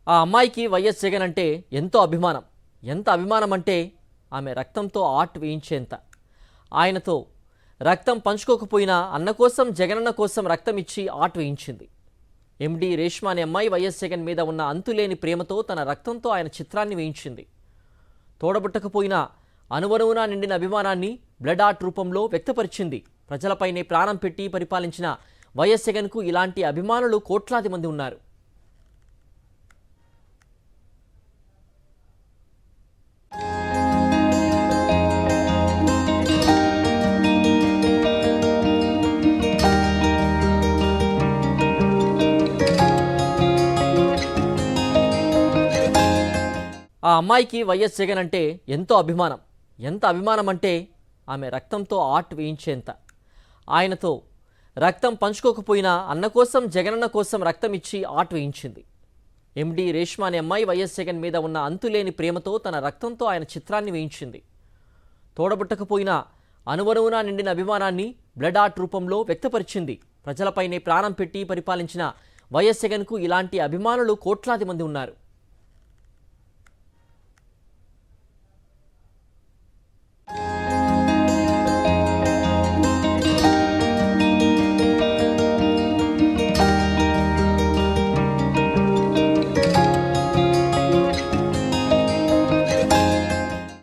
ఆ అమ్మాయికి వైఎస్ జగన్ అంటే ఎంతో అభిమానం. ఎంత అభిమానం అంటే ఆమె రక్తంతో ఆర్ట్ వేయించేంత. ఆయనతో రక్తం పంచుకోకపోయినా అన్న కోసం, జగనన్న కోసం రక్తం ఇచ్చి ఆర్ట్ వేయించింది. ఎండి రేష్మా అనే అమ్మాయి వైఎస్ జగన్ మీద ఉన్న అంతులేని ప్రేమతో తన రక్తంతో ఆయన చిత్రాన్ని వేయించింది. తోడబుట్టకపోయినా అనువనువునా నిండిన అభిమానాన్ని బ్లడ్ ఆర్ట్ రూపంలో వ్యక్తపరిచింది. ప్రజలపైనే ప్రాణం పెట్టి పరిపాలించిన వైఎస్ జగన్కు ఇలాంటి అభిమానులు కోట్లాది మంది ఉన్నారు. ఆ అమ్మాయికి వైఎస్ జగన్ అంటే ఎంతో అభిమానం. ఎంత అభిమానం అంటే ఆమె రక్తంతో ఆర్ట్ వేయించేంత. ఆయనతో రక్తం పంచుకోకపోయినా అన్న కోసం, జగనన్న కోసం రక్తం ఇచ్చి ఆర్ట్ వేయించింది. ఎండి రేష్మా అనే అమ్మాయి వైఎస్ జగన్ మీద ఉన్న అంతులేని ప్రేమతో తన రక్తంతో ఆయన చిత్రాన్ని వేయించింది. తోడబుట్టకపోయినా అనువనువునా నిండిన అభిమానాన్ని బ్లడ్ ఆర్ట్ రూపంలో వ్యక్తపరిచింది. ప్రజలపైనే ప్రాణం పెట్టి పరిపాలించిన వైఎస్ జగన్కు ఇలాంటి అభిమానులు కోట్లాది మంది ఉన్నారు.